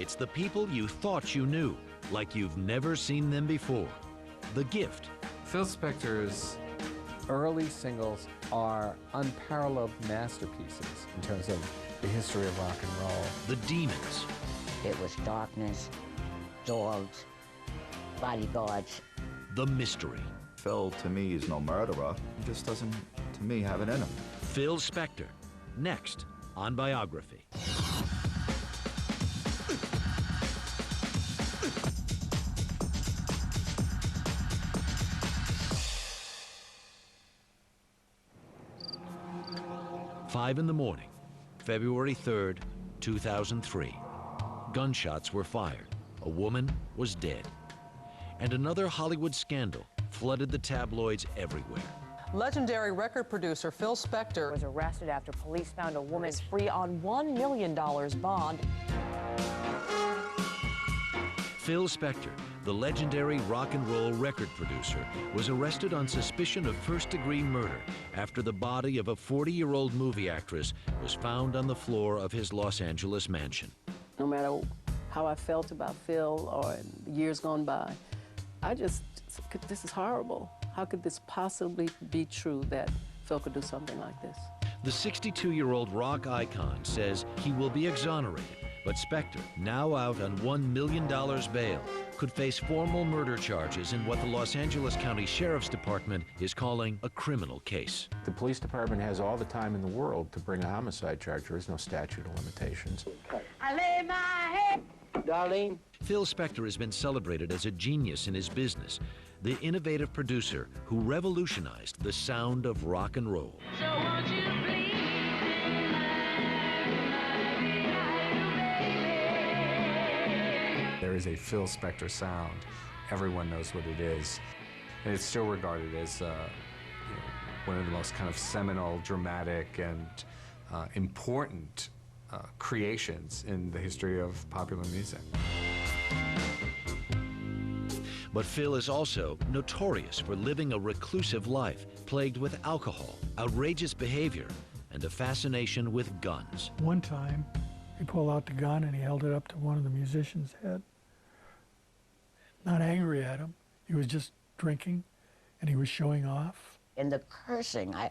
It's the people you thought you knew, like you've never seen them before. The Gift. Phil Spector's early singles are unparalleled masterpieces in terms of the history of rock and roll. The Demons. It was darkness, dogs, bodyguards. The Mystery. Phil, to me, is no murderer. He just doesn't, to me, have it in him. Phil Spector. Next on Biography. Five in the morning, February 3rd, 2003. Gunshots were fired. A woman was dead. And another Hollywood scandal flooded the tabloids everywhere. Legendary record producer Phil Spector was arrested after police found a woman free on $1 million bond. Phil Spector, the legendary rock and roll record producer, was arrested on suspicion of first-degree murder after the body of a 40-year-old movie actress was found on the floor of his Los Angeles mansion. No matter how I felt about Phil or years gone by, this is horrible. How could this possibly be true that Phil could do something like this? The 62-year-old rock icon says he will be exonerated, but Spector, now out on $1 million bail, could face formal murder charges in what the Los Angeles County Sheriff's Department is calling a criminal case. The police department has all the time in the world to bring a homicide charge. There is no statute of limitations. I lay my head, darling. Phil Spector has been celebrated as a genius in his business, the innovative producer who revolutionized the sound of rock and roll. So won't you please There is a Phil Spector sound. Everyone knows what it is. And it's still regarded as one of the most kind of seminal, dramatic, and important creations in the history of popular music. But Phil is also notorious for living a reclusive life, plagued with alcohol, outrageous behavior, and a fascination with guns. One time, he pulled out the gun and he held it up to one of the musicians' head. Not angry at him, he was just drinking, and he was showing off. And the cursing, I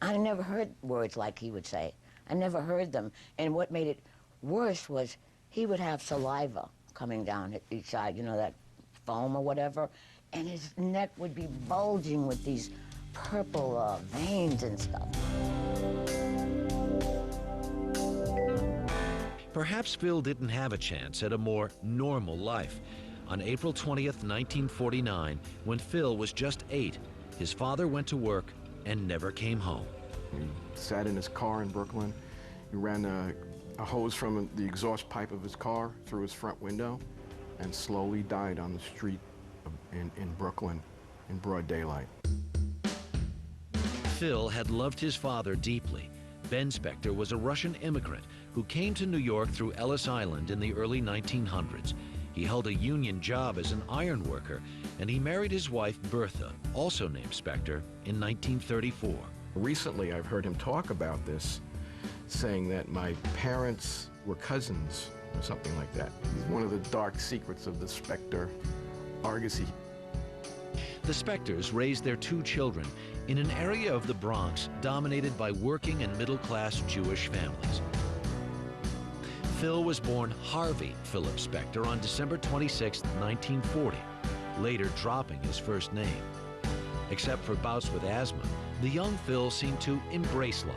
never heard words like he would say. I never heard them. And what made it worse was he would have saliva coming down at each side, you know, that foam or whatever, and his neck would be bulging with these purple veins and stuff. Perhaps Phil didn't have a chance at a more normal life. On April 20th, 1949, when Phil was just 8, his father went to work and never came home. He sat in his car in Brooklyn. He ran a hose from the exhaust pipe of his car through his front window and slowly died on the street in Brooklyn in broad daylight. Phil had loved his father deeply. Ben Spector was a Russian immigrant who came to New York through Ellis Island in the early 1900s. He held a union job as an iron worker, and he married his wife, Bertha, also named Spector, in 1934. Recently, I've heard him talk about this, saying that my parents were cousins, or something like that. It's one of the dark secrets of the Spector argosy. The Spectors raised their 2 children in an area of the Bronx dominated by working and middle-class Jewish families. Phil was born Harvey Philip Spector on December 26, 1940, later dropping his first name. Except for bouts with asthma, the young Phil seemed to embrace life,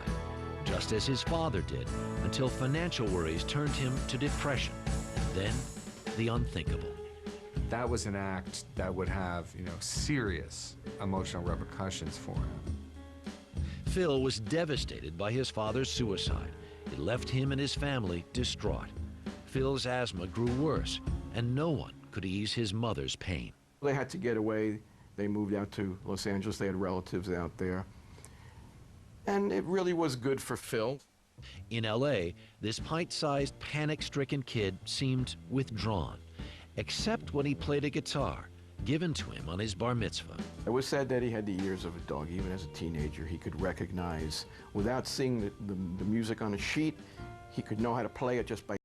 just as his father did, until financial worries turned him to depression, and then the unthinkable. That was an act that would have, serious emotional repercussions for him. Phil was devastated by his father's suicide. It left him and his family distraught. Phil's asthma grew worse, and no one could ease his mother's pain. They had to get away. They moved out to Los Angeles. They had relatives out there. And it really was good for Phil. In LA, this pint-sized, panic-stricken kid seemed withdrawn, except when he played a guitar given to him on his bar mitzvah. It was said that he had the ears of a dog. Even as a teenager, he could recognize, without seeing the music on a sheet, he could know how to play it just by